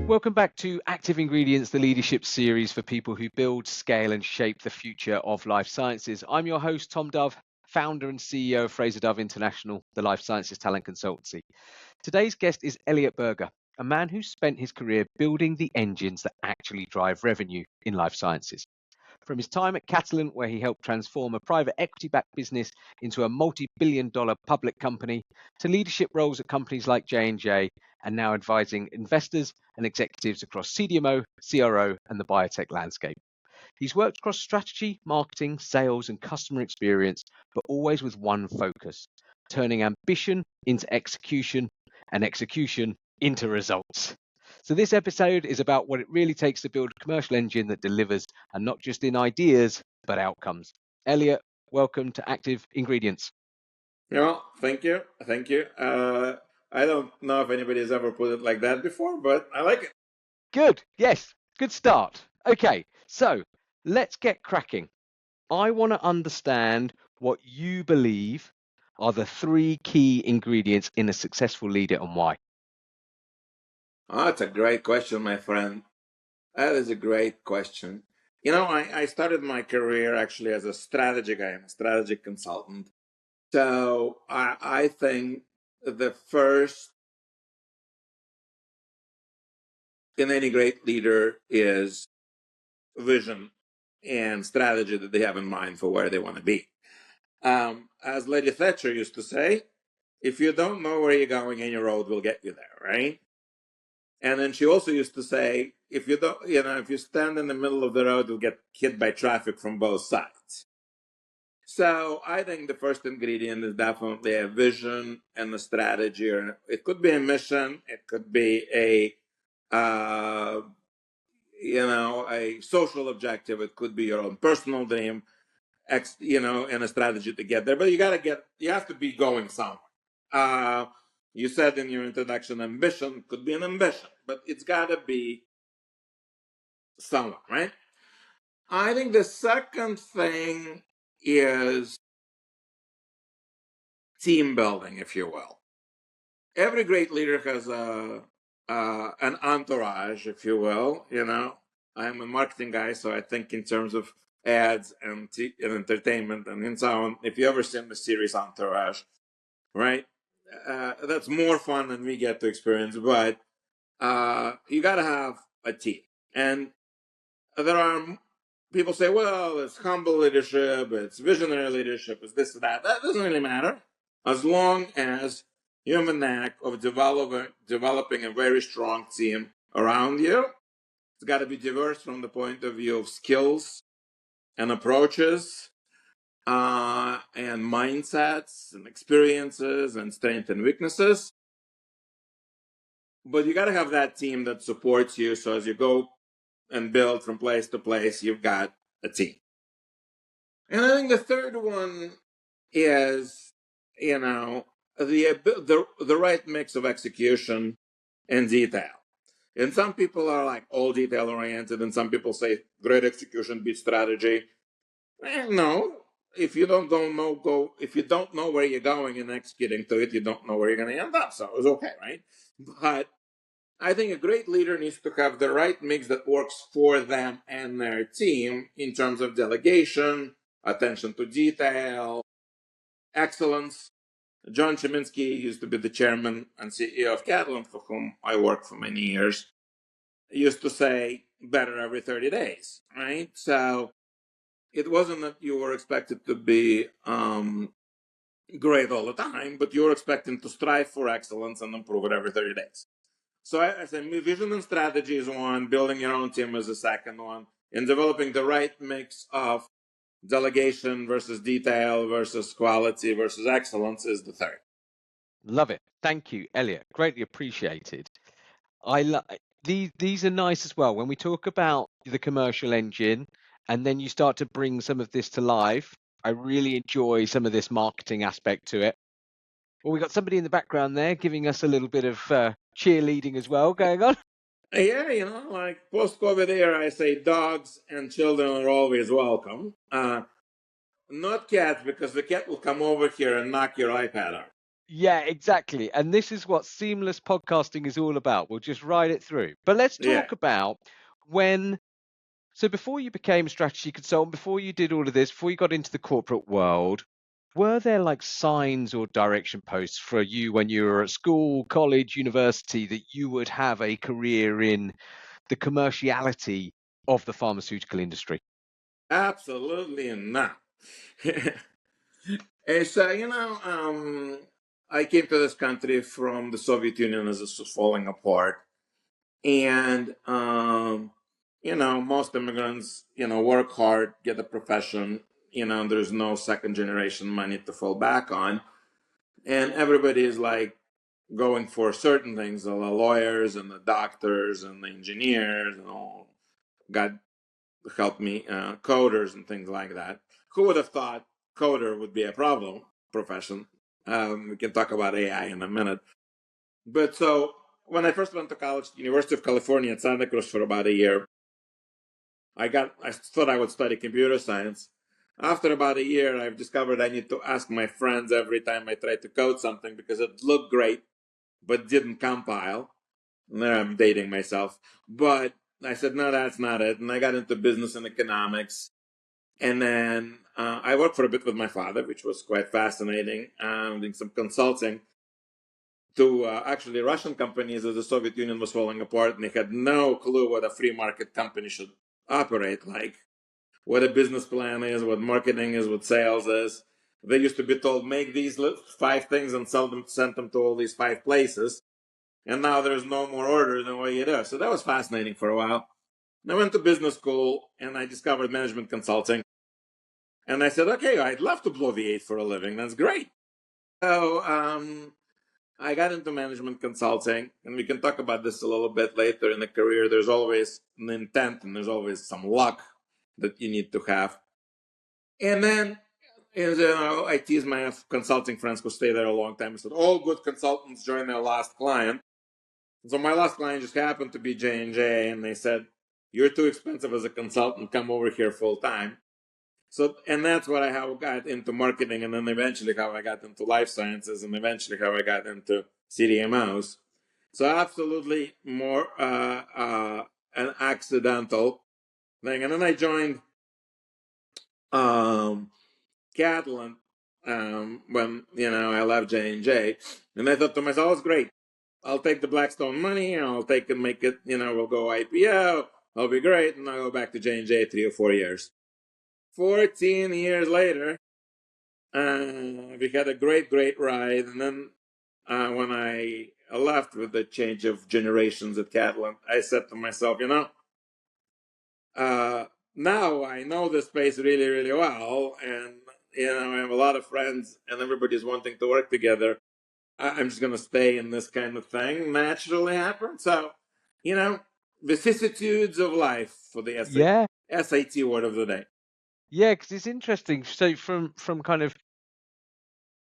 Welcome back to Active Ingredients, the leadership series for people who build, scale, and shape the future of life sciences. I'm your host, Tom Dove, founder and CEO of Fraser Dove International, the life sciences talent consultancy. Today's guest is Elliott Berger, a man who spent his career building the engines that actually drive revenue in life sciences. From his time at Catalent, where he helped transform a private equity-backed business into a multi-billion-dollar public company, to leadership roles at companies like J&J, and now advising investors and executives across CDMO, CRO, and the biotech landscape. He's worked across strategy, marketing, sales, and customer experience, but always with one focus: turning ambition into execution and execution into results. So this episode is about what it really takes to build a commercial engine that delivers, and not just in ideas, but outcomes. Elliott, welcome to Active Ingredients. Thank you. Thank you. I don't know if anybody's ever put it like that before, but I like it. Good. Yes. Good start. Okay. So let's get cracking. I want to understand what you believe are the 3 key ingredients in a successful leader and why. Oh, that's a great question, my friend. That is a great question. I started my career actually as a strategy guy. I'm a strategy consultant. So I think the first in any great leader is vision and strategy that they have in mind for where they want to be. As Lady Thatcher used to say, if you don't know where you're going, any road will get you there, right? And then she also used to say, if you stand in the middle of the road, you'll get hit by traffic from both sides. So I think the first ingredient is definitely a vision and a strategy. Or it could be a mission. It could be a social objective. It could be your own personal dream, and a strategy to get there. But you have to be going somewhere. You said in your introduction, ambition could be an ambition, but it's got to be somewhere, right? I think the second thing is team building, if you will. Every great leader has an entourage, if you will. I'm a marketing guy, so I think in terms of ads and entertainment and so on. If you ever seen the series Entourage, right? That's more fun than we get to experience, but you got to have a team. And there are people say, well, it's humble leadership, it's visionary leadership, it's this or that. That doesn't really matter as long as you have a knack of developing a very strong team around you. It's got to be diverse from the point of view of skills and approaches, and mindsets and experiences and strengths and weaknesses. But you got to have that team that supports you. So as you go and build from place to place, you've got a team. And I think the third one is, the right mix of execution and detail. And some people are like all detail oriented, and some people say great execution beats strategy. No, if you don't know where you're going and executing to it, you don't know where you're going to end up. So it's okay, right? But I think a great leader needs to have the right mix that works for them and their team in terms of delegation, attention to detail, excellence. John Chiminski used to be the chairman and CEO of Catalent, for whom I worked for many years, used to say better every 30 days, right? So it wasn't that you were expected to be great all the time, but you were expecting to strive for excellence and improve it every 30 days. So I say vision and strategy is one, building your own team is the second one, and developing the right mix of delegation versus detail versus quality versus excellence is the third. Love it. Thank you, Elliott. Greatly appreciated. These are nice as well. When we talk about the commercial engine and then you start to bring some of this to life, I really enjoy some of this marketing aspect to it. Well, we got somebody in the background there giving us a little bit of cheerleading as well going on. Yeah, like post-COVID era, I say dogs and children are always welcome. Not cats, because the cat will come over here and knock your iPad out. Yeah, exactly. And this is what seamless podcasting is all about. We'll just ride it through. But let's Yeah, talk about when. So before you became a strategy consultant, before you did all of this, before you got into the corporate world, were there like signs or direction posts for you when you were at school, college, university that you would have a career in the commerciality of the pharmaceutical industry? absolutely not. It's I came to this country from the Soviet Union as this was falling apart, and most immigrants, work hard, get a profession. There's no second generation money to fall back on, and everybody is like going for certain things. The lawyers and the doctors and the engineers and all. God help me, coders and things like that. Who would have thought coder would be a problem profession? We can talk about AI in a minute. But so when I first went to college, University of California at Santa Cruz for about a year, I thought I would study computer science. After about a year, I've discovered I need to ask my friends every time I try to code something because it looked great but didn't compile. There I'm dating myself. But I said, no, that's not it. And I got into business and economics. And then I worked for a bit with my father, which was quite fascinating, doing some consulting to actually Russian companies as the Soviet Union was falling apart, and they had no clue what a free market company should operate like, what a business plan is, what marketing is, what sales is. They used to be told, make these 5 things and send them to all these 5 places. And now there's no more orders than what you do. So that was fascinating for a while. I went to business school and I discovered management consulting. And I said, okay, I'd love to bloviate for a living. That's great. So I got into management consulting, and we can talk about this a little bit later in the career. There's always an intent and there's always some luck that you need to have. And then, I tease my consulting friends who stay there a long time. I said, all good consultants join their last client. So my last client just happened to be J&J, and they said, you're too expensive as a consultant, come over here full time. So, and that's what how I got into marketing, and then eventually how I got into life sciences, and eventually how I got into CDMOs. So absolutely more an accidental thing. And then I joined Catalent when I left J&J, and I thought to myself, it's great. I'll take the Blackstone money, and I'll take and make it. We'll go IPO. I'll be great, and I'll go back to J&J 3 or 4 years. 14 years later, we had a great, great ride. And then when I left with the change of generations at Catalent, I said to myself, now I know this space really, really well. And, I have a lot of friends and everybody's wanting to work together. I'm just going to stay in this kind of thing. Naturally happen. So, vicissitudes of life for the Yeah, SAT word of the day. yeah, because it's interesting. So from kind of,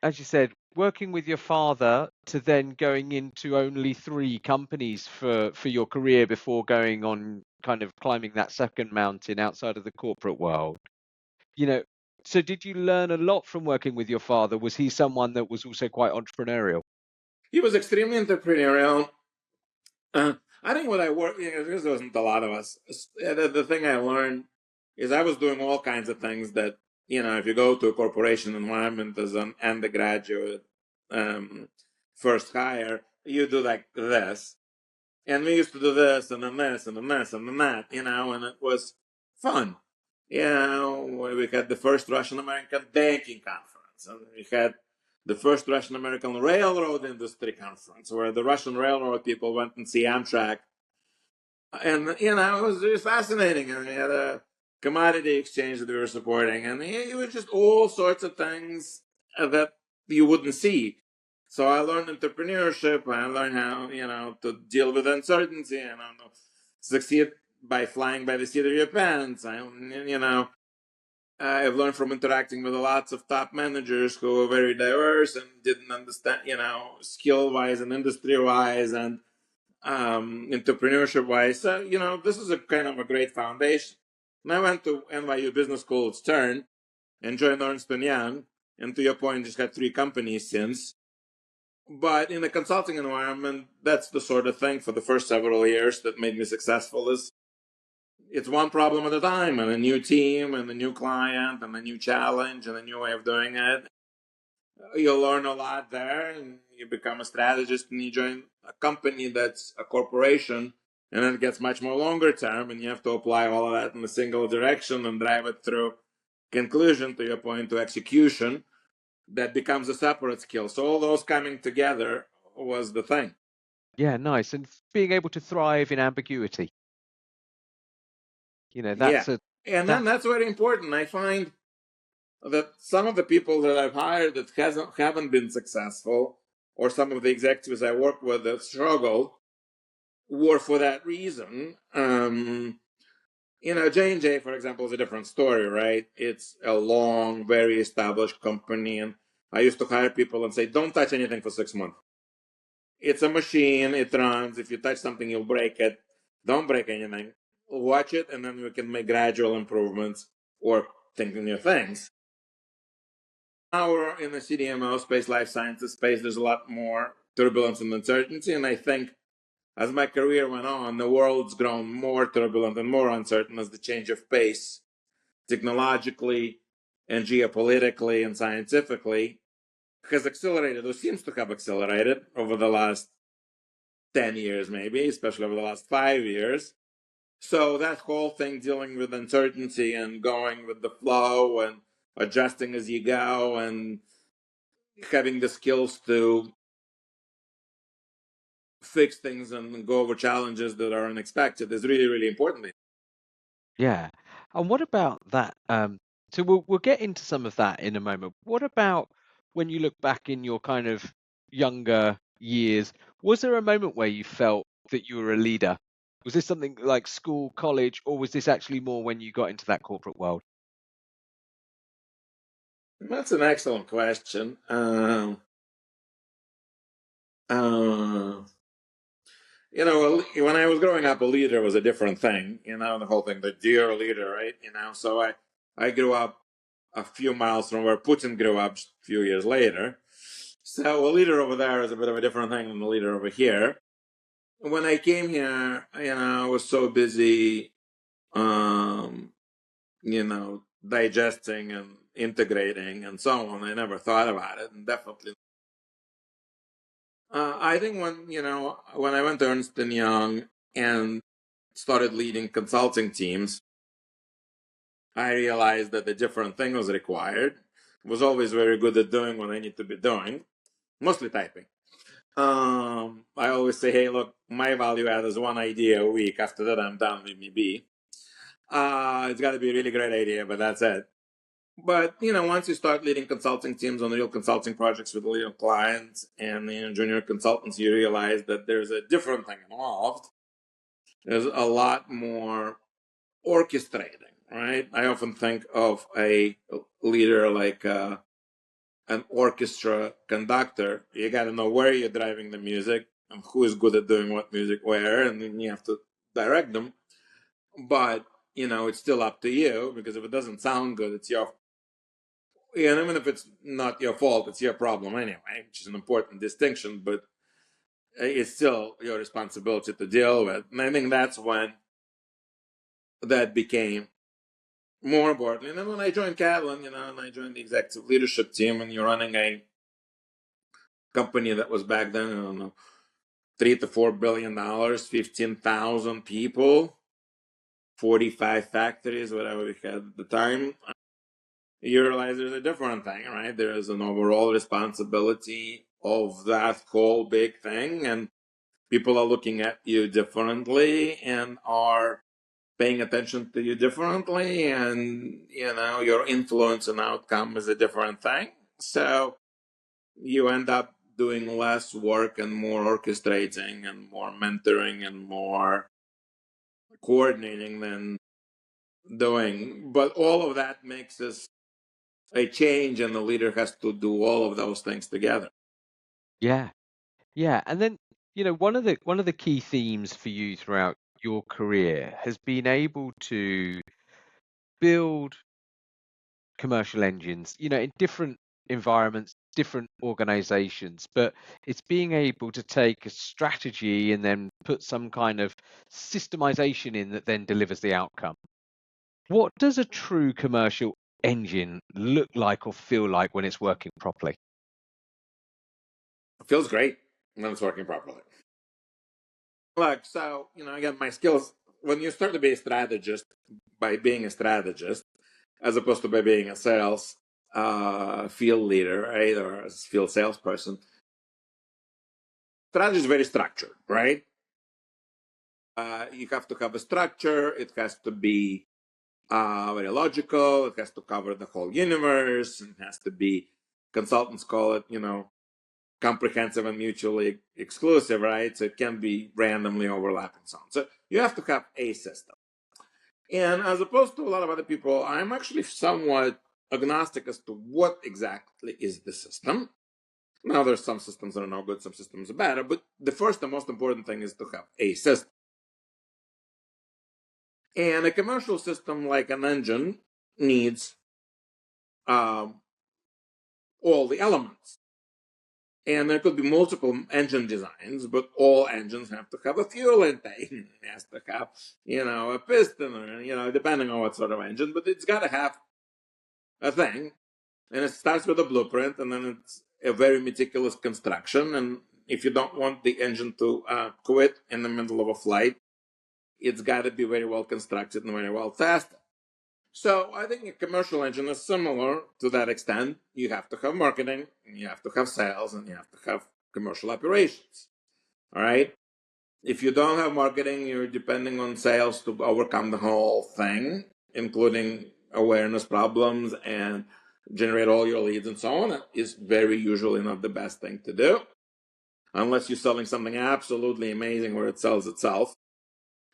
as you said, working with your father to then going into only 3 companies for your career before going on kind of climbing that second mountain outside of the corporate world. You know, so did you learn a lot from working with your father? Was he someone that was also quite entrepreneurial? He was extremely entrepreneurial. I think what I worked, because there wasn't a lot of us. The thing I learned is I was doing all kinds of things that, if you go to a corporation environment as an undergraduate, first hire, you do like this. And we used to do this and then this and then this and then that, and it was fun. We had the first Russian American banking conference, and we had the first Russian American railroad industry conference, where the Russian railroad people went and see Amtrak. And, it was just fascinating. And we had a commodity exchange that we were supporting, and it was just all sorts of things that you wouldn't see. So I learned entrepreneurship. I learned how, to deal with uncertainty and succeed by flying by the seat of your pants. I've learned from interacting with lots of top managers who are very diverse and didn't understand, skill wise and industry wise and entrepreneurship wise. So, this is a kind of a great foundation. And I went to NYU Business School, Stern, and joined Ernst & Young. And to your point, just had 3 companies since. But in the consulting environment, that's the sort of thing for the first several years that made me successful is it's one problem at a time and a new team and a new client and a new challenge and a new way of doing it. You'll learn a lot there and you become a strategist and you join a company that's a corporation and then it gets much more longer term and you have to apply all of that in a single direction and drive it through conclusion to your point to execution. That becomes a separate skill. So all those coming together was the thing. Yeah, nice. And being able to thrive in ambiguity. Yeah. That's a And then that that's very important. I find that some of the people that I've hired that haven't been successful, or some of the executives I work with that struggle, were for that reason. J&J, for example, is a different story, right? It's a long, very established company, and I used to hire people and say, "Don't touch anything for 6 months. It's a machine. It runs. If you touch something, you'll break it. Don't break anything. Watch it, and then we can make gradual improvements or think new things." Now we're in the CDMO space, life sciences space. There's a lot more turbulence and uncertainty, and I think as my career went on, the world's grown more turbulent and more uncertain as the change of pace, technologically and geopolitically and scientifically, has accelerated or seems to have accelerated over the last 10 years, maybe, especially over the last 5 years. So that whole thing dealing with uncertainty and going with the flow and adjusting as you go and having the skills to fix things and go over challenges that are unexpected is really, really important. Yeah. And what about that? So we'll get into some of that in a moment. What about when you look back in your kind of younger years? Was there a moment where you felt that you were a leader? Was this something like school, college, or was this actually more when you got into that corporate world? That's an excellent question. Uh, when I was growing up, a leader was a different thing. The whole thing, the dear leader, right? So I grew up a few miles from where Putin grew up a few years later. So a leader over there is a bit of a different thing than the leader over here. When I came here, I was so busy, um, digesting and integrating and so on. I never thought about it, and definitely. I think when I went to Ernst and Young and started leading consulting teams, I realized that a different thing was required. Was always very good at doing what I need to be doing, mostly typing. I always say, hey, look, my value add is one idea a week. After that, I'm done with me be. It's got to be a really great idea, but that's it. But once you start leading consulting teams on real consulting projects with real clients and junior consultants, you realize that there's a different thing involved. There's a lot more orchestrating, right? I often think of a leader like an orchestra conductor. You got to know where you're driving the music and who is good at doing what music where, and then you have to direct them. But it's still up to you, because if it doesn't sound good, it's your, and even if it's not your fault, it's your problem anyway, which is an important distinction. But it's still your responsibility to deal with. And I think that's when that became more important. And then when I joined Catalent, and I joined the executive leadership team, and you're running a company that was back then, I don't know, $3 to $4 billion, 15,000 people, 45 factories, whatever we had at the time. You realize there's a different thing, right? There is an overall responsibility of that whole big thing, and people are looking at you differently and are paying attention to you differently, and your influence and outcome is a different thing. So you end up doing less work and more orchestrating and more mentoring and more coordinating than doing. But all of that makes us a change, and the leader has to do all of those things together. Yeah. Yeah. And then, one of the key themes for you throughout your career has been able to build commercial engines, in different environments, different organizations, but it's being able to take a strategy and then put some kind of systemization in that then delivers the outcome. What does a true commercial engine look like or feel like when it's working properly? It feels great when it's working properly. Look, so, again, my skills, when you start to be a strategist by being a strategist, as opposed to by being a sales field leader, right, or a field salesperson, strategy is very structured, right? You have to have a structure. It has to be very logical. It has to cover the whole universe. It has to be, consultants call it, comprehensive and mutually exclusive, right? So it can be randomly overlapping so on. So you have to have a system. And as opposed to a lot of other people, I'm actually somewhat agnostic as to what exactly is the system. Now, there's some systems that are no good, some systems are better, but the first and most important thing is to have a system. And a commercial system, like an engine, needs all the elements. And there could be multiple engine designs, but all engines have to have a fuel intake. It has to have, a piston, or, depending on what sort of engine, but it's got to have a thing. And it starts with a blueprint, and then it's a very meticulous construction. And if you don't want the engine to quit in the middle of a flight, it's got to be very well constructed and very well tested. So I think a commercial engine is similar to that extent. You have to have marketing, and you have to have sales, and you have to have commercial operations. All right? If you don't have marketing, you're depending on sales to overcome the whole thing, including awareness problems and generate all your leads and so on. That is very usually not the best thing to do, unless you're selling something absolutely amazing where it sells itself.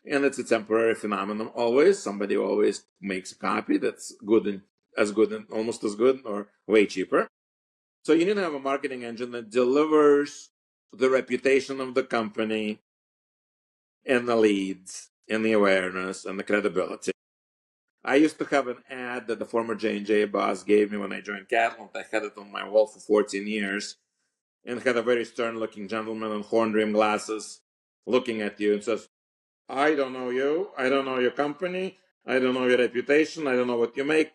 And it's a temporary phenomenon always. Somebody always makes a copy that's good and almost as good or way cheaper. So you need to have a marketing engine that delivers the reputation of the company and the leads and the awareness and the credibility. I used to have an ad that the former J&J boss gave me when I joined Catalent. I had it on my wall for 14 years and had a very stern-looking gentleman in horn rim glasses looking at you and says, I don't know you. I don't know your company. I don't know your reputation. I don't know what you make.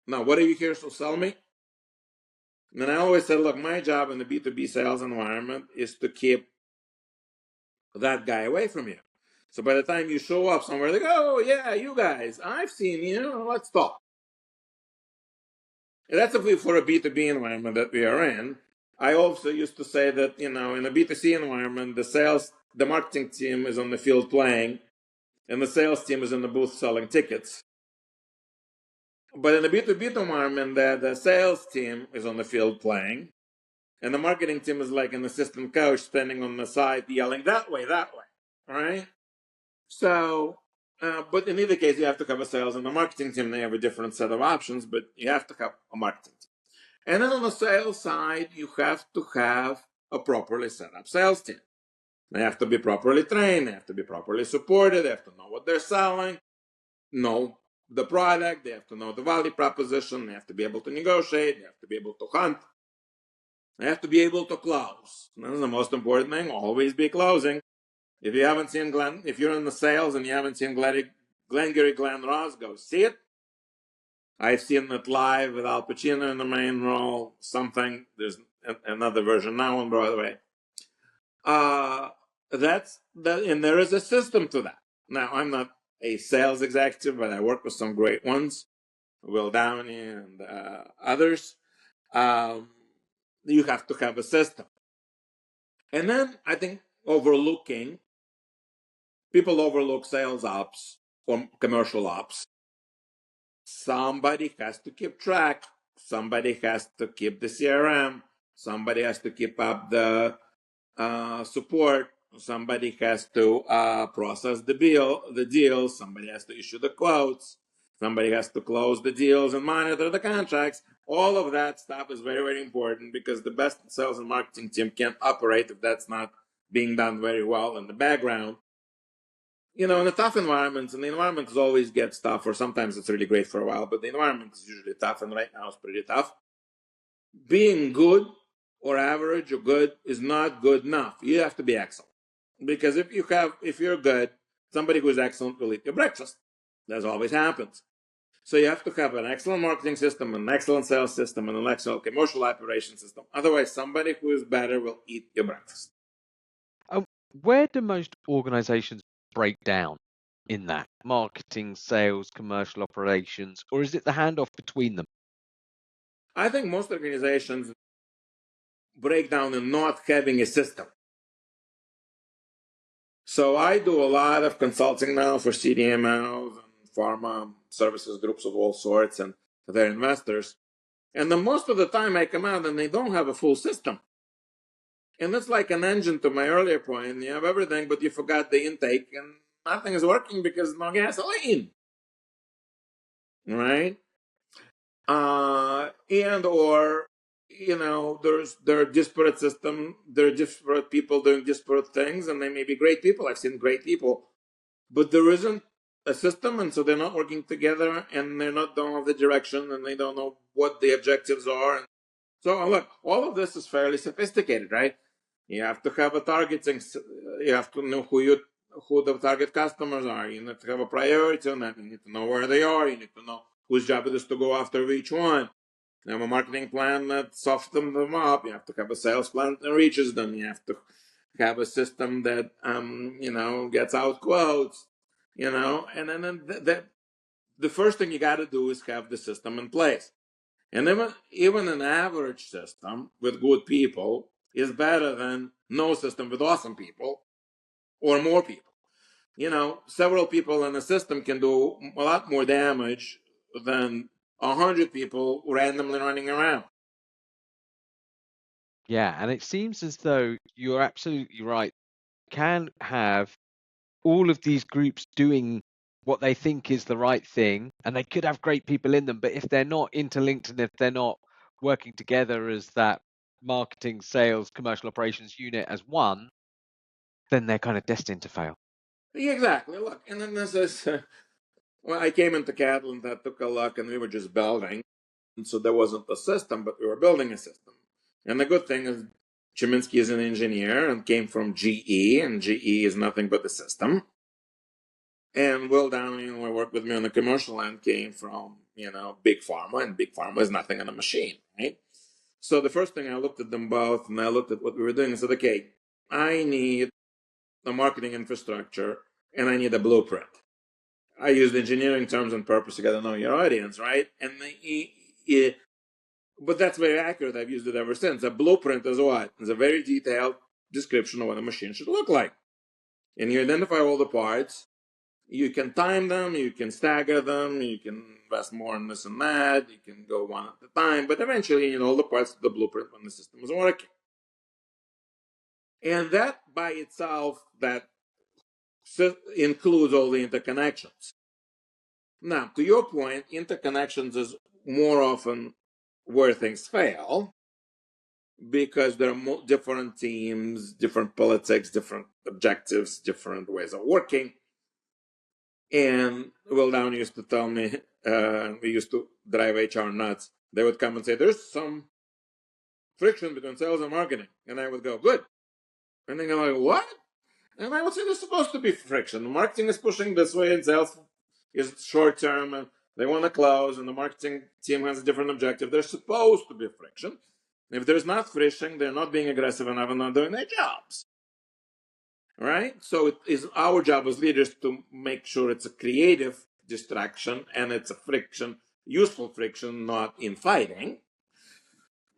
Now, what are you here to sell me? And I always said, look, my job in the B2B sales environment is to keep that guy away from you. So by the time you show up somewhere, they go, oh, yeah, you guys, I've seen you. Let's talk. And that's for a B2B environment that we are in. I also used to say that, in a B2C environment, the marketing team is on the field playing, and the sales team is in the booth selling tickets. But in the B2B environment, the sales team is on the field playing, and the marketing team is like an assistant coach standing on the side yelling that way, all right? So, but in either case, you have to have a sales and a marketing team. They have a different set of options, but you have to have a marketing team. And then on the sales side, you have to have a properly set up sales team. They have to be properly trained. They have to be properly supported. They have to know what they're selling, know the product. They have to know the value proposition. They have to be able to negotiate. They have to be able to hunt. They have to be able to close. This is the most important thing. Always be closing. If you haven't seen if you're in the sales and you haven't seen Glengarry Glen Ross, go see it. I've seen it live with Al Pacino in the main role. There's another version now on Broadway. And there is a system to that. Now, I'm not a sales executive, but I work with some great ones, Will Downey and others. You have to have a system. And then I think people overlook sales ops or commercial ops. Somebody has to keep track. Somebody has to keep the CRM. Somebody has to keep up the support. Somebody has to process the deal. Somebody has to issue the quotes. Somebody has to close the deals and monitor the contracts. All of that stuff is very, very important because the best sales and marketing team can't operate if that's not being done very well in the background. In the tough environments, and the environments always get tough, or sometimes it's really great for a while, but the environment is usually tough, and right now it's pretty tough. Being good or average or good is not good enough. You have to be excellent. Because if you're good, somebody who is excellent will eat your breakfast. That always happens. So you have to have an excellent marketing system, an excellent sales system, and an excellent commercial operation system. Otherwise, somebody who is better will eat your breakfast. Where do most organizations break down in that? Marketing, sales, commercial operations, or is it the handoff between them? I think most organizations break down in not having a system. So I do a lot of consulting now for CDMOs and pharma services groups of all sorts and their investors. And then most of the time I come out and they don't have a full system. And it's like an engine to my earlier point. You have everything, but you forgot the intake and nothing is working because no gasoline. Right? And or there are disparate systems, there are disparate people doing disparate things, and they may be great people. I've seen great people, but there isn't a system, and so they're not working together, and don't have the direction, and they don't know what the objectives are. So look, all of this is fairly sophisticated, right? You have to have a targeting. You have to know who the target customers are. You need to have a priority on that. You need to know where they are. You need to know whose job it is to go after each one. You have a marketing plan that softens them up. You have to have a sales plan that reaches them. You have to have a system that gets out quotes. And then the first thing you got to do is have the system in place. And even an average system with good people is better than no system with awesome people or more people. Several people in a system can do a lot more damage than 100 people randomly running around. Yeah, and it seems as though you're absolutely right. You can have all of these groups doing what they think is the right thing, and they could have great people in them, but if they're not interlinked and if they're not working together as that marketing, sales, commercial operations unit as one, then they're kind of destined to fail. Exactly. Look, and then this is, well, I came into Catalent, that took a look, and we were just building. And so there wasn't a system, but we were building a system. And the good thing is, Cheminsky is an engineer and came from GE, and GE is nothing but the system. And Will Downey, who worked with me on the commercial end, came from, big pharma, and big pharma is nothing on a machine, right? So the first thing, I looked at them both, and I looked at what we were doing and said, okay, I need a marketing infrastructure, and I need a blueprint. I used engineering terms on purpose. You got to know your audience, right? But that's very accurate. I've used it ever since. A blueprint is what? It's a very detailed description of what a machine should look like. And you identify all the parts. You can time them. You can stagger them. You can invest more in this and that. You can go one at a time. But eventually, you know all the parts of the blueprint when the system is working. And that by itself, that includes all the interconnections. Now, to your point, interconnections is more often where things fail because there are different teams, different politics, different objectives, different ways of working. And Will Down used to tell me, we used to drive HR nuts. They would come and say, there's some friction between sales and marketing. And I would go, good. And they go like, what? And I would say there's supposed to be friction. Marketing is pushing this way and sales is short term and they want to close and the marketing team has a different objective. There's supposed to be friction. If there's not friction, they're not being aggressive enough and not doing their jobs. Right? So it is our job as leaders to make sure it's a creative distraction and it's a friction, useful friction, not infighting.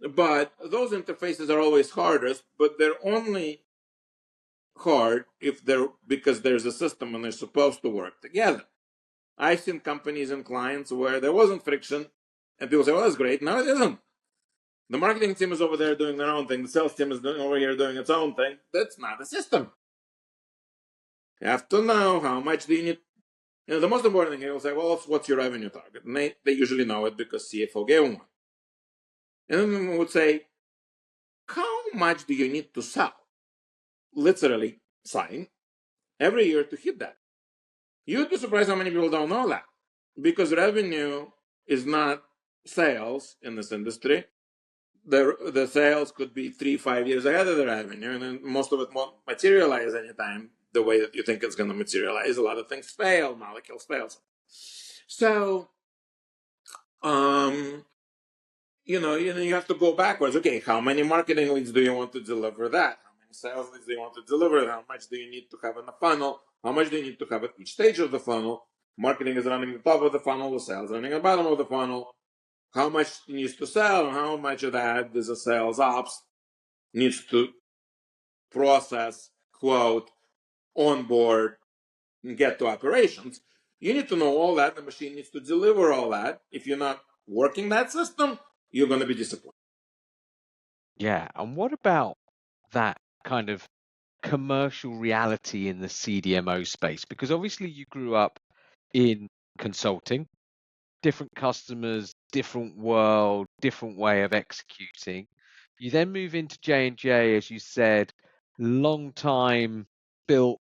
But those interfaces are always hardest, but they're only hard because there's a system and they're supposed to work together. I've seen companies and clients where there wasn't friction and people say, well, that's great. No, it isn't. The marketing team is over there doing their own thing. The sales team is over here doing its own thing. That's not a system. You have to know how much do you need. The most important thing, you'll say, well, what's your revenue target? And they usually know it because CFO gave them one. And then we would say, how much do you need to sell? Literally, sign every year to hit that. You'd be surprised how many people don't know that. Because revenue is not sales in this industry. the sales could be 3-5 years ahead of the revenue, and then most of it won't materialize anytime the way that you think it's going to materialize. A lot of things fail, molecules fail. So, you have to go backwards. Okay, how many marketing leads do you want to deliver that? How many sales leads do you want to deliver? How much do you need to have in the funnel? How much do you need to have at each stage of the funnel? Marketing is running the top of the funnel, the sales running the bottom of the funnel. How much needs to sell, and how much of that does the sales ops needs to process, quote, onboard, and get to operations. You need to know all that. The machine needs to deliver all that. If you're not working that system, you're going to be disappointed. Yeah. And what about that kind of commercial reality in the CDMO space? Because obviously you grew up in consulting, different customers, different world, different way of executing. You then move into J&J, as you said, long time built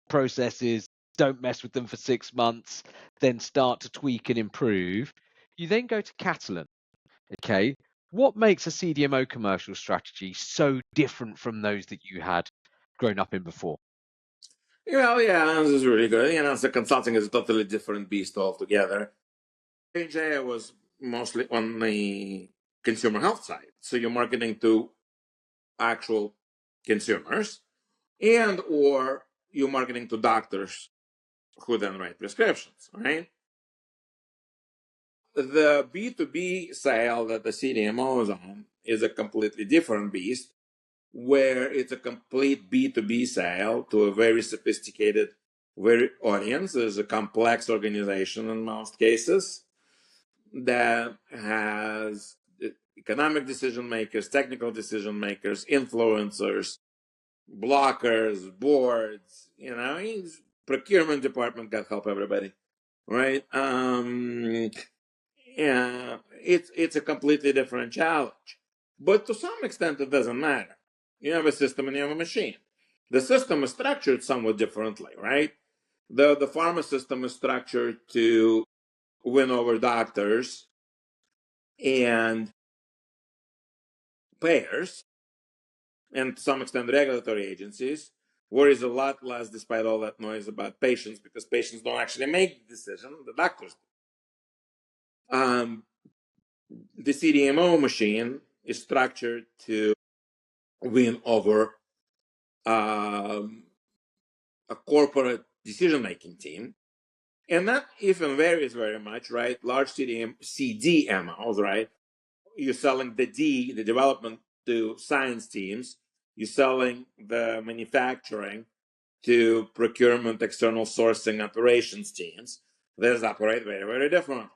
processes, don't mess with them for 6 months, then start to tweak and improve. You then go to Catalent. Okay. What makes a CDMO commercial strategy so different from those that you had grown up in before? Well, yeah, this is really good. So consulting is a totally different beast altogether. J&J was mostly on the consumer health side. So you're marketing to actual consumers, and or you're marketing to doctors who then write prescriptions, right? The B2B sale that the CDMO is on is a completely different beast, where it's a complete B2B sale to a very sophisticated very audience. There's a complex organization in most cases that has economic decision makers, technical decision makers, influencers, blockers, boards, procurement department got help everybody, right? Yeah, it's a completely different challenge. But to some extent, it doesn't matter. You have a system and you have a machine. The system is structured somewhat differently, right? The pharma system is structured to win over doctors and payers, and to some extent regulatory agencies, worries a lot less despite all that noise about patients, because patients don't actually make the decision, the doctors do. The CDMO machine is structured to win over a corporate decision-making team. And that even varies very much, right? Large CDMOs, right? You're selling the development to science teams. You're selling the manufacturing to procurement, external sourcing, operations teams. Those operate very, very different.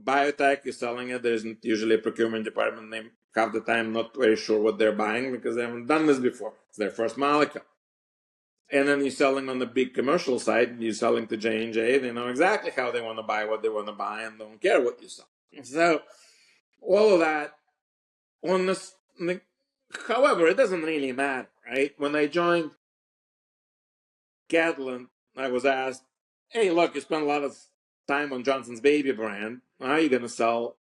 Biotech, you're selling it, there isn't usually a procurement department. They half the time not very sure what they're buying because they haven't done this before. It's their first molecule. And then you're selling on the big commercial side, you're selling to J&J, they know exactly how they want to buy what they want to buy and don't care what you sell. So all of that on this, however, it doesn't really matter, right? When I joined Catalent, I was asked, hey, look, you spend a lot of time on Johnson's baby brand. How are you going to sell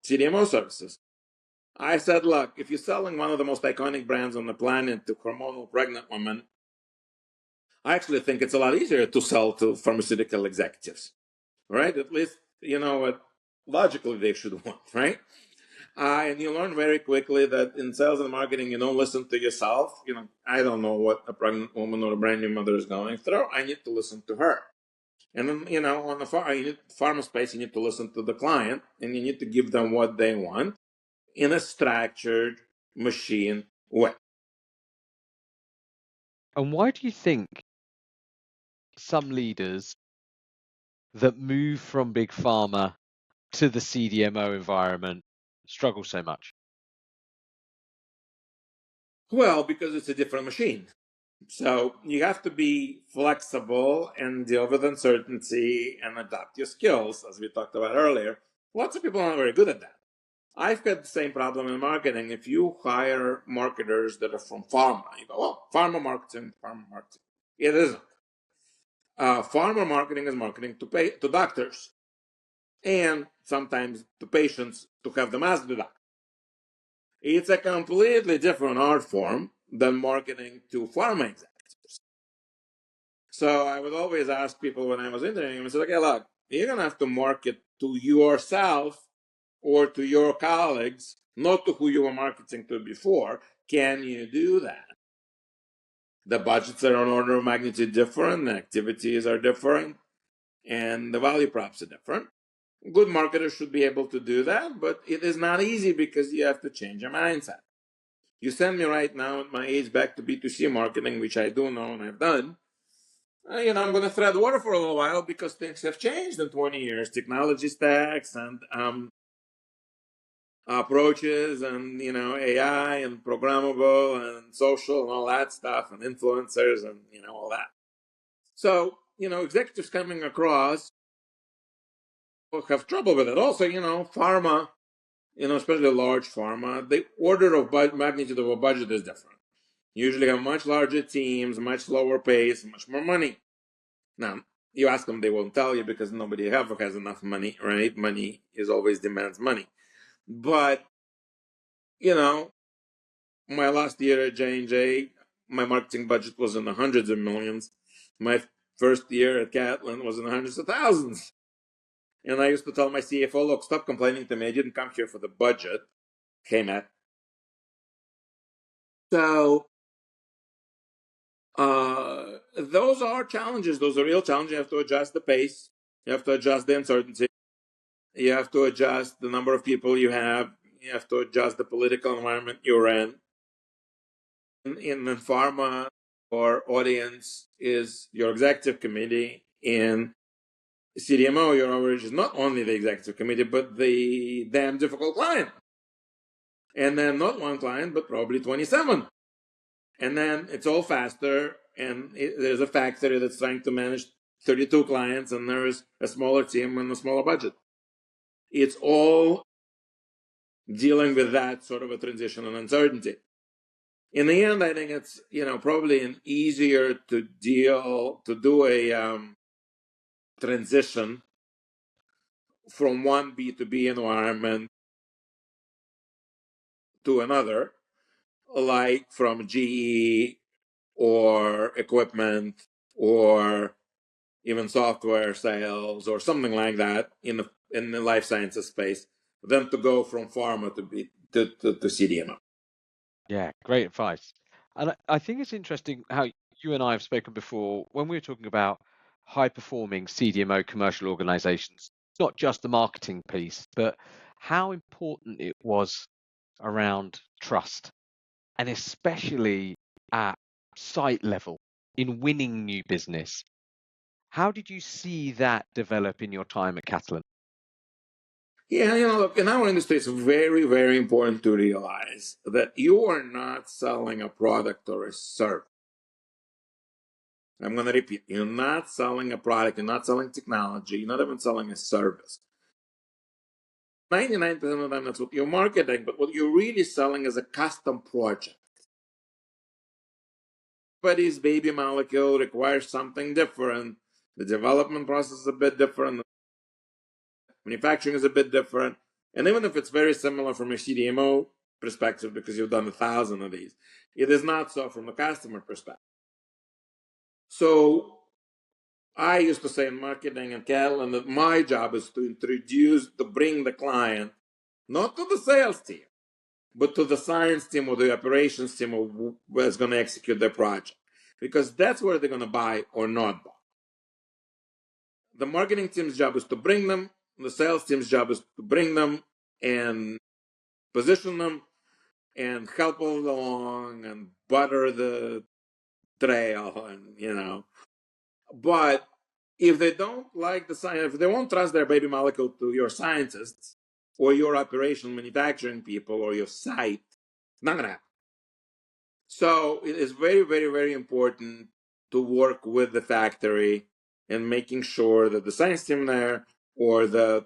CDMO services? I said, look, if you're selling one of the most iconic brands on the planet to hormonal pregnant women, I actually think it's a lot easier to sell to pharmaceutical executives, right? At least you know what logically they should want, right? And you learn very quickly that in sales and marketing, you don't listen to yourself. I don't know what a pregnant woman or a brand new mother is going through. I need to listen to her. And then, on the pharma space, you need to listen to the client and you need to give them what they want in a structured machine way. And why do you think some leaders that move from big pharma to the CDMO environment struggle so much? Well, because it's a different machine. So you have to be flexible and deal with uncertainty and adapt your skills, as we talked about earlier. Lots of people are not very good at that. I've got the same problem in marketing. If you hire marketers that are from pharma, you go, well, pharma marketing. It isn't. Pharma marketing is marketing to doctors and sometimes to patients to have them as the doctor. It's a completely different art form than marketing to pharma executives. So I would always ask people when I was interviewing them, I said, okay, look, you're going to have to market to yourself or to your colleagues, not to who you were marketing to before. Can you do that? The budgets are an order of magnitude different, the activities are different, and the value props are different. Good marketers should be able to do that, but it is not easy because you have to change your mindset. You send me right now at my age back to B2C marketing, which I do know and I've done. I'm going to tread water for a little while because things have changed in 20 years. Technology stacks and approaches and, AI and programmable and social and all that stuff and influencers and, all that. So, executives coming across will have trouble with it. Also, pharma, especially large pharma, the order of magnitude of a budget is different. Usually have much larger teams, much slower pace, much more money. Now, you ask them, they won't tell you because nobody ever has enough money, right? Money is always demands money. But, my last year at J&J, my marketing budget was in the hundreds of millions. My first year at Catalent was in the hundreds of thousands. And I used to tell my CFO, look, stop complaining to me. I didn't come here for the budget. Hey, Matt. So those are challenges. Those are real challenges. You have to adjust the pace. You have to adjust the uncertainty. You have to adjust the number of people you have. You have to adjust the political environment you're in. In pharma, your audience is your executive committee. In CDMO, your audience is not only the executive committee, but the damn difficult client. And then not one client, but probably 27. And then it's all faster. And there's a factory that's trying to manage 32 clients, and there's a smaller team and a smaller budget. It's all dealing with that sort of a transition and uncertainty. In the end, I think it's probably an easier to do a transition from one B2B environment to another, like from GE or equipment or even software sales or something like that in the life sciences space, than to go from pharma to CDMO. Yeah, great advice. And I think it's interesting how you and I have spoken before when we were talking about high performing CDMO commercial organizations, not just the marketing piece, but how important it was around trust, and especially at site level in winning new business. How did you see that develop in your time at Catalent? Yeah, look, in our industry, it's very, very important to realize that you are not selling a product or a service. I'm going to repeat, you're not selling a product, you're not selling technology, you're not even selling a service. 99% of the time, that's what you're marketing, but what you're really selling is a custom project. Everybody's baby molecule requires something different. The development process is a bit different. Manufacturing is a bit different. And even if it's very similar from a CDMO perspective, because you've done 1,000 of these, it is not so from a customer perspective. So I used to say in marketing and Catalent that my job is to bring the client, not to the sales team, but to the science team or the operations team who is going to execute their project. Because that's where they're going to buy or not buy. The marketing team's job is to bring them. The sales team's job is to bring them and position them and help them along and butter the trail and. But if they don't like the science, if they won't trust their baby molecule to your scientists or your operational manufacturing people or your site, it's not going to happen. So it is very, very, very important to work with the factory and making sure that the science team there or the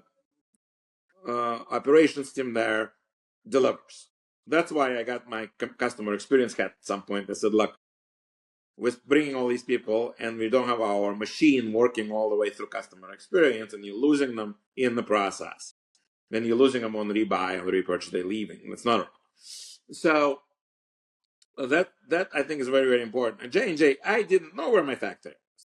operations team there delivers. That's why I got my customer experience hat at some point. I said, look, we're bringing all these people and we don't have our machine working all the way through customer experience, and you're losing them in the process. Then you're losing them on rebuy and repurchase, they're leaving. That's not So that I think is very, very important. And J&J, I didn't know where my factory was.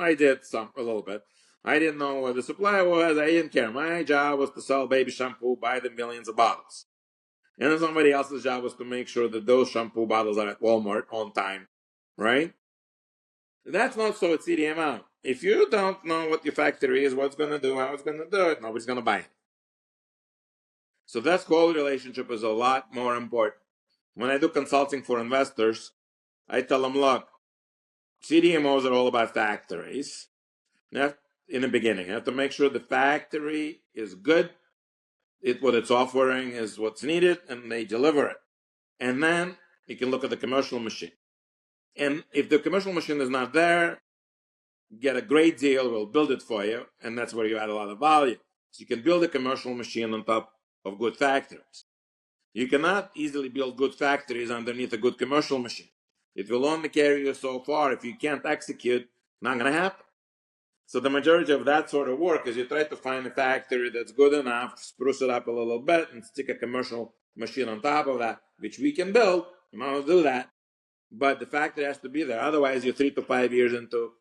I did a little bit. I didn't know where the supply was. I didn't care. My job was to sell baby shampoo by the millions of bottles. And then somebody else's job was to make sure that those shampoo bottles are at Walmart on time, right? That's not so at CDMO. If you don't know what your factory is, what's going to do, how it's going to do it, nobody's going to buy it. So that quality relationship is a lot more important. When I do consulting for investors, I tell them, look, CDMOs are all about factories. In the beginning, you have to make sure the factory is good. What it's offering is what's needed, and they deliver it. And then you can look at the commercial machine. And if the commercial machine is not there, get a great deal, we'll build it for you, and that's where you add a lot of value. So you can build a commercial machine on top of good factories. You cannot easily build good factories underneath a good commercial machine. It will only carry you so far. If you can't execute, not going to happen. So the majority of that sort of work is you try to find a factory that's good enough, spruce it up a little bit, and stick a commercial machine on top of that, which we can build. You know how to do that. But the factory has to be there. Otherwise, you're 3 to 5 years into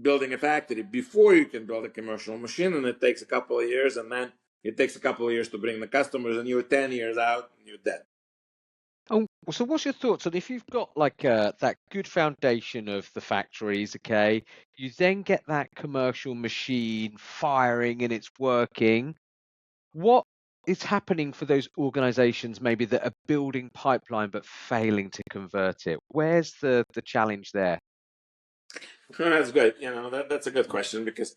building a factory before you can build a commercial machine, and it takes a couple of years, and then it takes a couple of years to bring the customers, and you're 10 years out, and you're dead. Oh, so what's your thoughts on if you've got like that good foundation of the factories, okay, you then get that commercial machine firing and it's working. What is happening for those organizations maybe that are building pipeline but failing to convert it? Where's the challenge there? That's good. That's a good question, because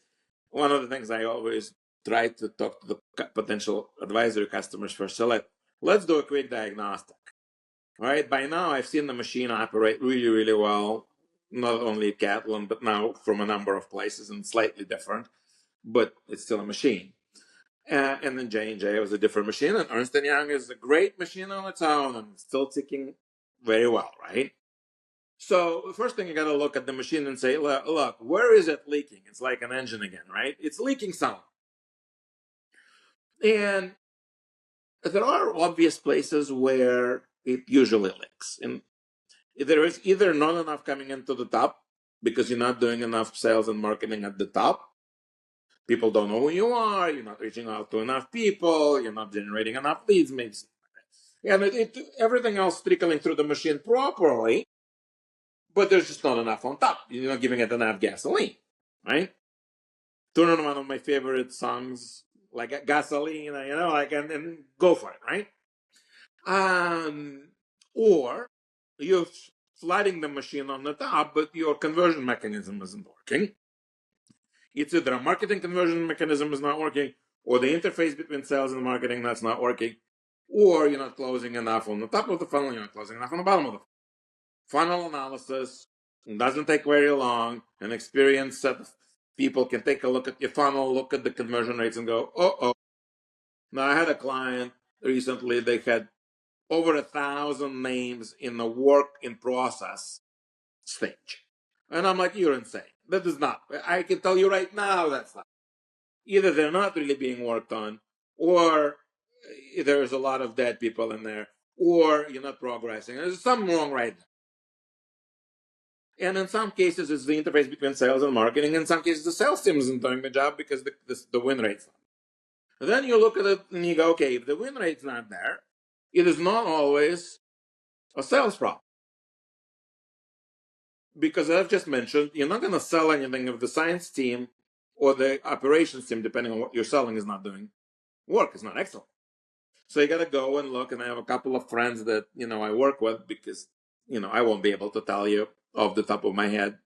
one of the things I always try to talk to the potential advisory customers first. So let's do a quick diagnostic. All right. By now, I've seen the machine operate really, really well, not only at Catalent, but now from a number of places and slightly different, but it's still a machine. And then J&J was a different machine, and Ernst & Young is a great machine on its own and still ticking very well, right? So the first thing you got to look at the machine and say, look, where is it leaking? It's like an engine again, right? It's leaking somewhere. And there are obvious places where it usually leaks. And there is either not enough coming into the top because you're not doing enough sales and marketing at the top. People don't know who you are. You're not reaching out to enough people. You're not generating enough leads, maybe. And everything else trickling through the machine properly, but there's just not enough on top. You're not giving it enough gasoline, right? Turn on one of my favorite songs, like Gasoline, and go for it, right? Or you're flooding the machine on the top, but your conversion mechanism isn't working. It's either a marketing conversion mechanism is not working, or the interface between sales and marketing that's not working, or you're not closing enough on the top of the funnel, you're not closing enough on the bottom of the funnel. Funnel analysis doesn't take very long. An experienced set of people can take a look at your funnel, look at the conversion rates, and go, oh. Now, I had a client recently, they had over 1,000 names in the work in process stage. And I'm like, you're insane. That is not. I can tell you right now that's not. Either they're not really being worked on, or there's a lot of dead people in there, or you're not progressing. There's something wrong right now. And in some cases, it's the interface between sales and marketing. In some cases, the sales team isn't doing the job because the win rate's not. And then you look at it and you go, okay, if the win rate's not there, it is not always a sales problem. Because as I've just mentioned, you're not going to sell anything if the science team or the operations team, depending on what you're selling, is not doing work. It's not excellent. So you got to go and look. And I have a couple of friends that, I work with, because, I won't be able to tell you off the top of my head.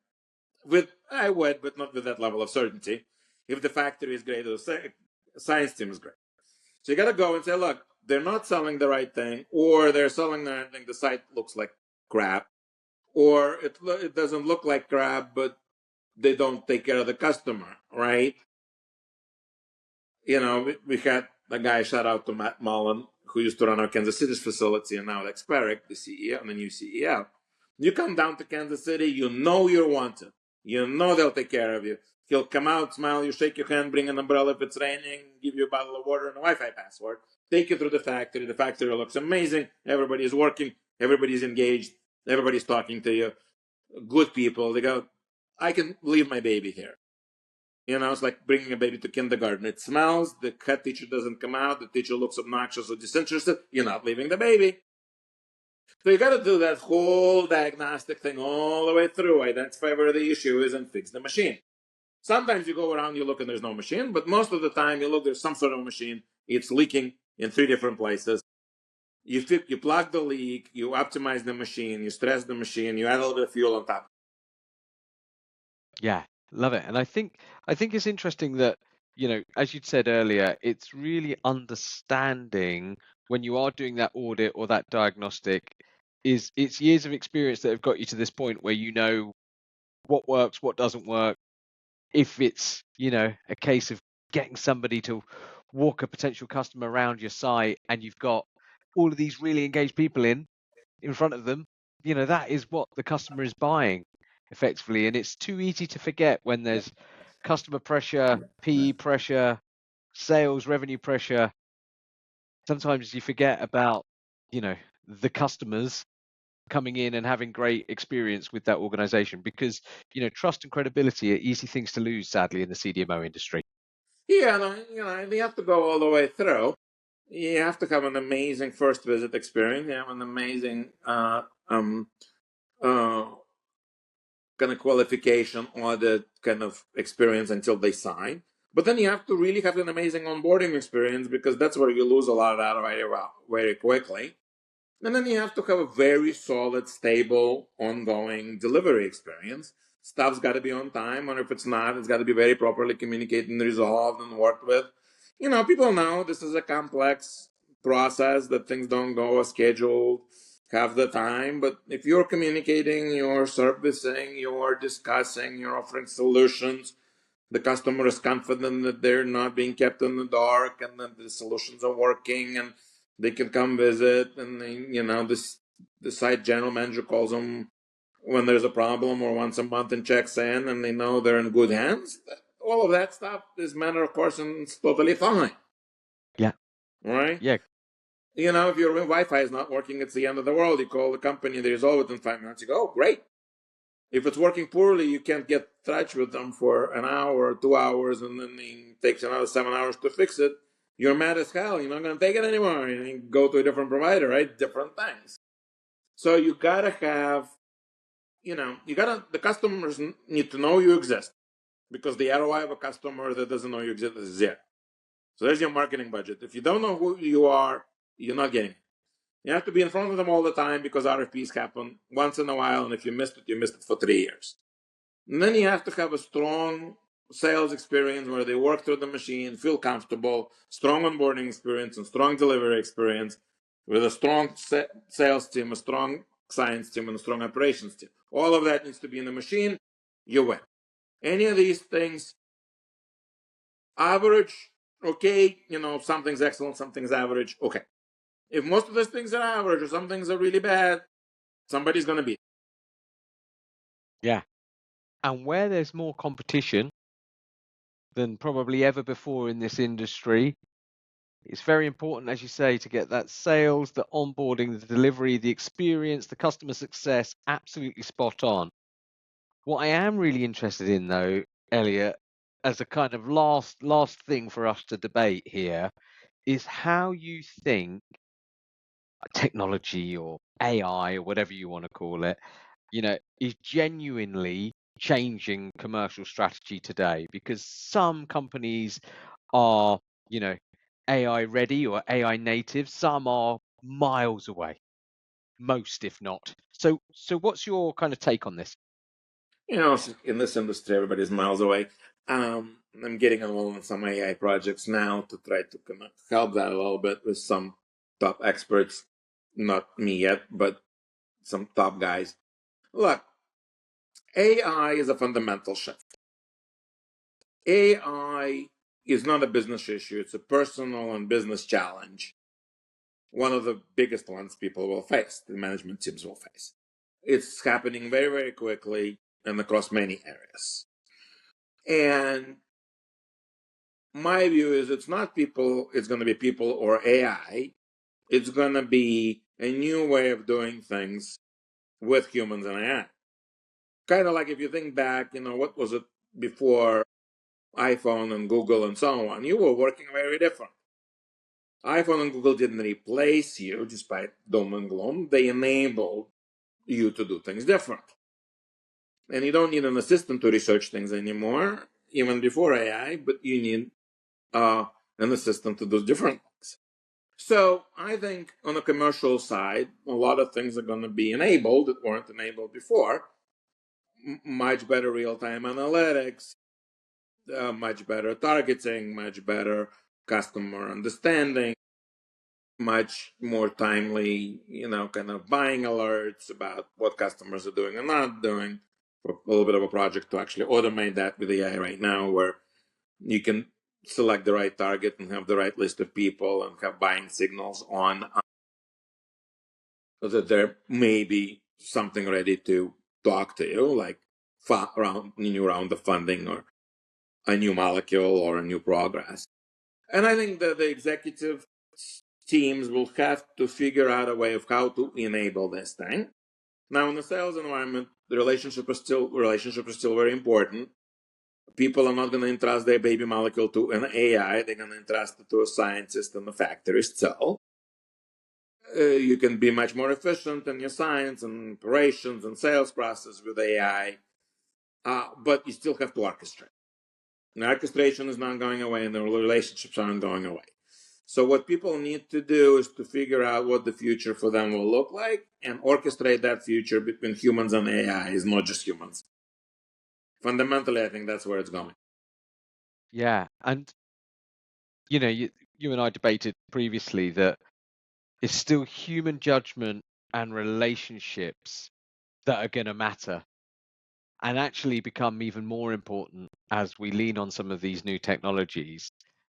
I would, but not with that level of certainty. If the factory is great or the science team is great. So you got to go and say, look, they're not selling the right thing, or they're selling the right thing. The site looks like crap, or it doesn't look like crap, but they don't take care of the customer, right? We had a guy, shout out to Matt Mullen, who used to run our Kansas City facility, and now at Experic, the CEO, and the new CEO. You come down to Kansas City, you're wanted. They'll take care of you. He'll come out, smile, you shake your hand, bring an umbrella if it's raining, give you a bottle of water and a Wi-Fi password. take you through the factory. The factory looks amazing. Everybody is working. Everybody's engaged. Everybody's talking to you. Good people. They go, I can leave my baby here. It's like bringing a baby to kindergarten. It smells. The head teacher doesn't come out. The teacher looks obnoxious or disinterested. You're not leaving the baby. So you got to do that whole diagnostic thing all the way through, identify where the issue is, and fix the machine. Sometimes you go around, you look, and there's no machine, but most of the time you look, there's some sort of machine. It's leaking in 3 different places. You plug the leak, you optimize the machine, you stress the machine, you add a little bit of fuel on top. Yeah, love it. And I think it's interesting that, as you'd said earlier, it's really understanding when you are doing that audit or that diagnostic, it's years of experience that have got you to this point where you know what works, what doesn't work. If it's, a case of getting somebody to walk a potential customer around your site and you've got all of these really engaged people in front of them, that is what the customer is buying effectively. And it's too easy to forget when there's customer pressure, PE pressure, sales revenue pressure. Sometimes you forget about, the customers coming in and having great experience with that organization, because, trust and credibility are easy things to lose, sadly, in the CDMO industry. Yeah, you have to go all the way through. You have to have an amazing first visit experience. You have an amazing kind of qualification audit kind of experience until they sign. But then you have to really have an amazing onboarding experience, because that's where you lose a lot of that very quickly. And then you have to have a very solid, stable, ongoing delivery experience. Stuff's got to be on time, or if it's not, it's got to be very properly communicated and resolved and worked with. People know this is a complex process, that things don't go as scheduled half the time. But if you're communicating, you're servicing, you're discussing, you're offering solutions, the customer is confident that they're not being kept in the dark and that the solutions are working, and they can come visit, and the site general manager calls them when there's a problem or once a month and checks in, and they know they're in good hands. All of that stuff is matter of course, and it's totally fine. Yeah. Right? Yeah. If your Wi-Fi is not working, it's the end of the world. You call the company, they resolve it in 5 minutes. You go, oh, great. If it's working poorly, you can't get in touch with them for an hour or 2 hours, and then it takes another 7 hours to fix it. You're mad as hell. You're not going to take it anymore. You go to a different provider, right? Different things. So you got to have, the customers need to know you exist, because the ROI of a customer that doesn't know you exist is zero. So there's your marketing budget. If you don't know who you are, you're not getting it. You have to be in front of them all the time, because RFPs happen once in a while, and if you missed it for 3 years. And then you have to have a strong sales experience where they work through the machine, feel comfortable, strong onboarding experience, and strong delivery experience, with a strong sales team, a strong science team, and a strong operations team. All of that needs to be in the machine. You win. Any of these things, average, okay, something's excellent, something's average, okay. If most of those things are average or some things are really bad, somebody's going to beat. Yeah. And where there's more competition than probably ever before in this industry, it's very important, as you say, to get that sales, the onboarding, the delivery, the experience, the customer success absolutely spot on. What I am really interested in, though, Elliott, as a kind of last thing for us to debate here, is how you think technology or AI or whatever you want to call it, is genuinely changing commercial strategy today. Because some companies are, AI ready or AI native, some are miles away, most if not. So what's your kind of take on this? In this industry, everybody's miles away. I'm getting involved in some AI projects now to try to kind of help that a little bit with some top experts. Not me yet, but some top guys. Look, AI is a fundamental shift. AI is not a business issue, it's a personal and business challenge. One of the biggest ones people will face, the management teams will face. It's happening very, very quickly and across many areas. And my view is it's not people, it's going to be people or AI. It's going to be a new way of doing things with humans and AI. Kind of like if you think back, what was it before iPhone and Google and so on? You were working very different. iPhone and Google didn't replace you despite doom and gloom. They enabled you to do things different. And you don't need an assistant to research things anymore, even before AI, but you need an assistant to do different things. So I think on the commercial side, a lot of things are going to be enabled that weren't enabled before. Much better real-time analytics, much better targeting, much better customer understanding, much more timely, kind of buying alerts about what customers are doing and not doing. A little bit of a project to actually automate that with AI right now, where you can select the right target and have the right list of people and have buying signals on so that there may be something ready to talk to you, like a new round of funding or a new molecule or a new progress. And I think that the executive teams will have to figure out a way of how to enable this thing. Now, in the sales environment, the relationship is still very important. People are not going to entrust their baby molecule to an AI. They're going to entrust it to a scientist in the factory itself. You can be much more efficient in your science and operations and sales process with AI, but you still have to orchestrate. And orchestration is not going away, and the relationships aren't going away. So what people need to do is to figure out what the future for them will look like and orchestrate that future between humans and AI, is not just humans. Fundamentally, I think that's where it's going. Yeah, and you and I debated previously that it's still human judgment and relationships that are going to matter and actually become even more important as we lean on some of these new technologies.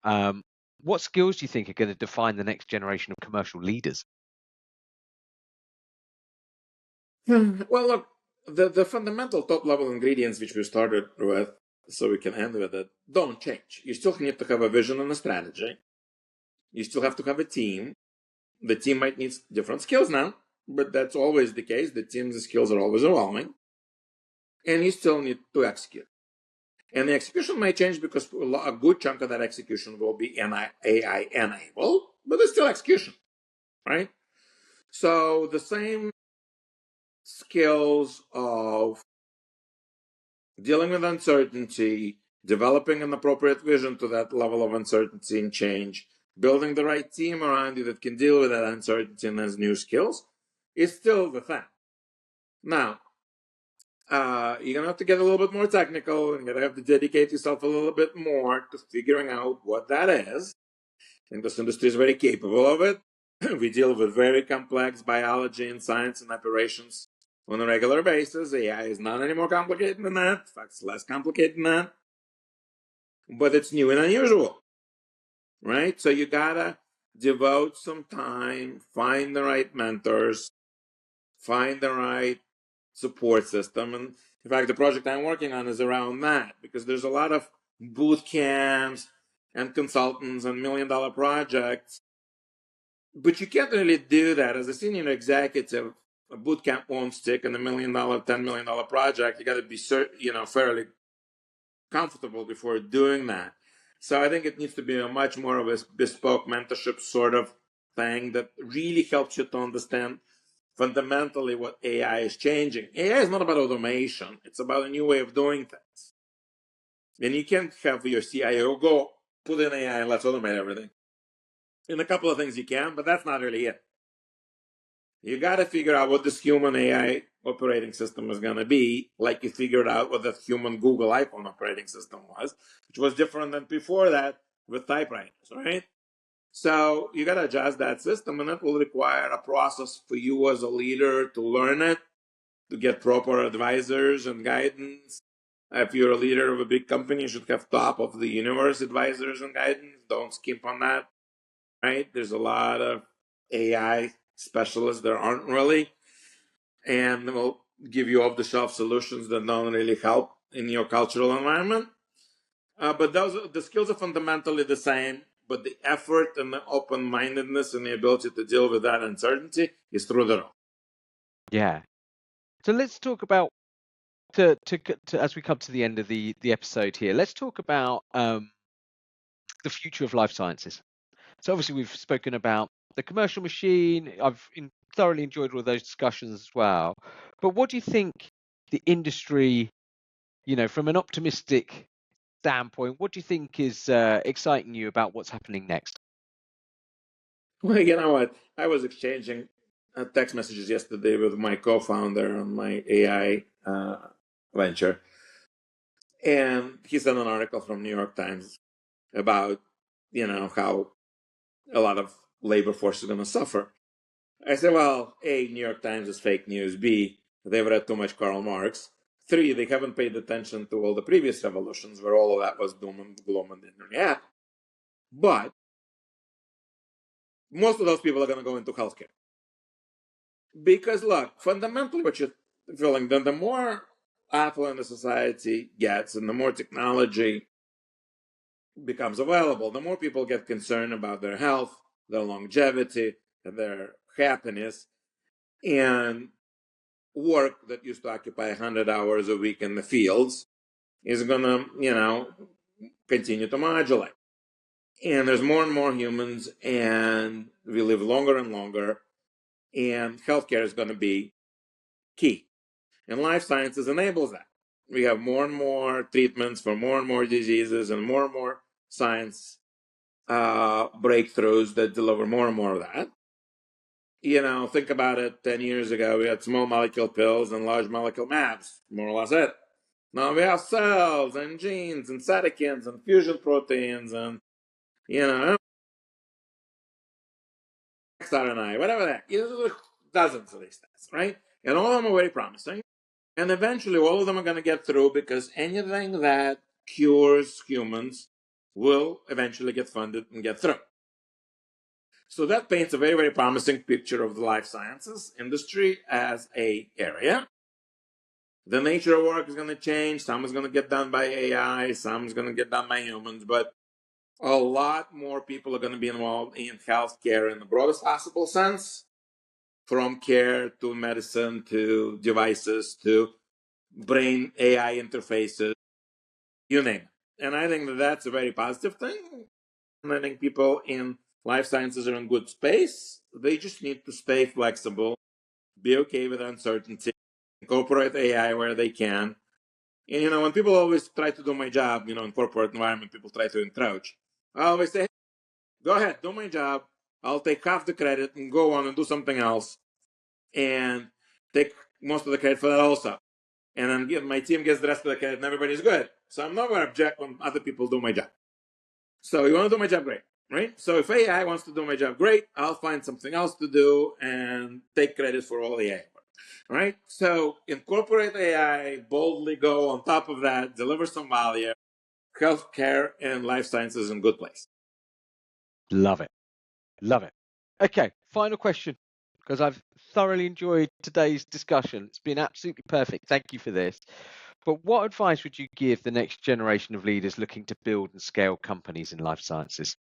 Um, what skills do you think are going to define the next generation of commercial leaders? Well, look, the fundamental top level ingredients which we started with, so we can end with it, don't change. You still need to have a vision and a strategy. You still have to have a team. The team might need different skills now, but that's always the case. The team's skills are always evolving. And you still need to execute. And the execution may change because a good chunk of that execution will be AI enabled, but it's still execution, right? So the same skills of dealing with uncertainty, developing an appropriate vision to that level of uncertainty and change, building the right team around you that can deal with that uncertainty and has new skills is still the thing. Now, you're going to have to get a little bit more technical and you're going to have to dedicate yourself a little bit more to figuring out what that is. I think this industry is very capable of it. We deal with very complex biology and science and operations on a regular basis. AI is not any more complicated than that. In fact, it's less complicated than that. But it's new and unusual, right? So you gotta devote some time, find the right mentors, find the right support system. And in fact, the project I'm working on is around that because there's a lot of boot camps and consultants and $1 million projects. But you can't really do that as a senior executive. A boot camp won't stick, and $1 million, $10 million project, you got to be fairly comfortable before doing that. So I think it needs to be a much more of a bespoke mentorship sort of thing that really helps you to understand fundamentally what AI is changing. AI is not about automation. It's about a new way of doing things. And you can't have your CIO go put in AI and let's automate everything. In a couple of things you can, but that's not really it. You got to figure out what this human AI operating system is going to be, like you figured out what the human Google iPhone operating system was, which was different than before that with typewriters, right? So you got to adjust that system, and that will require a process for you as a leader to learn it, to get proper advisors and guidance. If you're a leader of a big company, you should have top of the universe advisors and guidance. Don't skimp on that, right? There's a lot of AI specialists that aren't really, and will give you off-the-shelf solutions that don't really help in your cultural environment. But the skills are fundamentally the same, but the effort and the open-mindedness and the ability to deal with that uncertainty is through the roof. Yeah. So let's talk about as we come to the end of the episode here. Let's talk about the future of life sciences. So obviously we've spoken about the commercial machine. I've thoroughly enjoyed all those discussions as well. But what do you think the industry, from an optimistic standpoint, what do you think is exciting you about what's happening next? Well, you know what? I was exchanging text messages yesterday with my co-founder on my AI venture, and he sent an article from New York Times about how a lot of labor force is going to suffer. I said, well, A, New York Times is fake news. B, they've read too much Karl Marx. 3, they haven't paid attention to all the previous revolutions where all of that was doom and gloom and didn't really happen. But most of those people are going to go into healthcare. Because, look, fundamentally what you're feeling, then the more affluent the society gets and the more technology becomes available, the more people get concerned about their health, their longevity, and their happiness. And work that used to occupy 100 hours a week in the fields is going to, continue to modulate. And there's more and more humans, and we live longer and longer, and healthcare is going to be key. And life sciences enables that. We have more and more treatments for more and more diseases and more science breakthroughs that deliver more and more of that. Think about it. 10 years ago, we had small molecule pills and large molecule mAbs, more or less it. Now we have cells and genes and cytokines and fusion proteins and, XRNA, whatever that. Dozens of these things, right? And all of them are very promising. And eventually all of them are going to get through because anything that cures humans will eventually get funded and get through. So that paints a very, very promising picture of the life sciences industry as a area. The nature of work is going to change. Some is going to get done by AI, some is going to get done by humans, but a lot more people are going to be involved in healthcare in the broadest possible sense, from care to medicine to devices to brain AI interfaces, you name it. And I think that that's a very positive thing. I think people in life sciences are in good space. They just need to stay flexible, be okay with uncertainty, incorporate AI where they can. And, when people always try to do my job, in corporate environment, people try to encroach. I always say, hey, go ahead, do my job. I'll take half the credit and go on and do something else and take most of the credit for that also. And then my team gets the rest of the credit and everybody's good. So I'm not going to object when other people do my job. So you want to do my job, great, right? So if AI wants to do my job, great. I'll find something else to do and take credit for all the AI work, right? So incorporate AI, boldly go on top of that, deliver some value. Healthcare and life sciences in good place. Love it. Love it. Okay, final question, because I've thoroughly enjoyed today's discussion. It's been absolutely perfect. Thank you for this. But what advice would you give the next generation of leaders looking to build and scale companies in life sciences?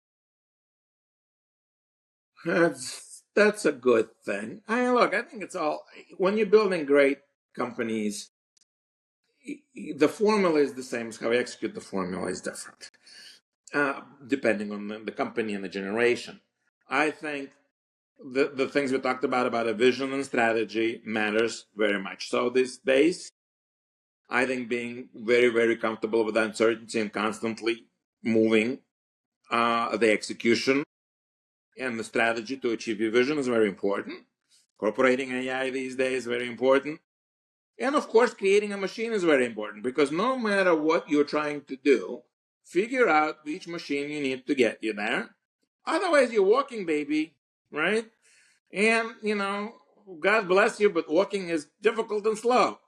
That's a good thing. I think it's all, when you're building great companies, the formula is the same. As how you execute the formula is different, depending on the company and the generation. I think the things we talked about a vision and strategy matters very much. So these days, I think being very, very comfortable with uncertainty and constantly moving the execution and the strategy to achieve your vision is very important. Incorporating AI these days is very important. And of course, creating a machine is very important, because no matter what you're trying to do, figure out which machine you need to get you there. Otherwise, you're walking, baby, right? And, God bless you, but walking is difficult and slow.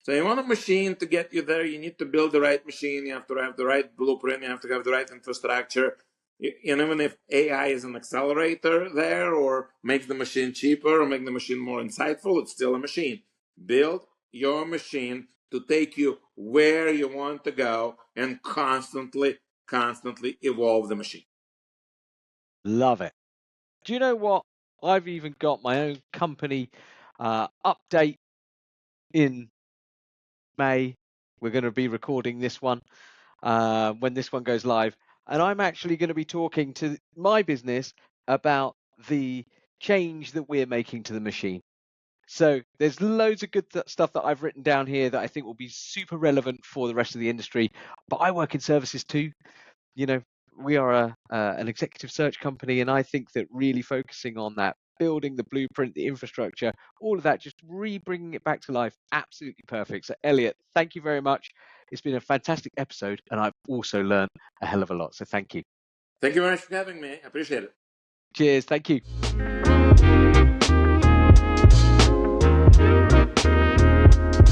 So you want a machine to get you there, you need to build the right machine, you have to have the right blueprint, you have to have the right infrastructure. And even if AI is an accelerator there or makes the machine cheaper or make the machine more insightful, it's still a machine. Build your machine to take you where you want to go and constantly evolve the machine. Love it. Do you know what? I've even got my own company update in May. We're going to be recording this one when this one goes live. And I'm actually going to be talking to my business about the change that we're making to the machine. So there's loads of good stuff that I've written down here that I think will be super relevant for the rest of the industry. But I work in services too. You know, we are an executive search company, and I think that really focusing on that, building the blueprint, the infrastructure, all of that, just bringing it back to life, absolutely perfect. So Elliott, thank you very much. It's been a fantastic episode, and I've also learned a hell of a lot. So thank you. Thank you very much for having me. I appreciate it. Cheers. Thank you.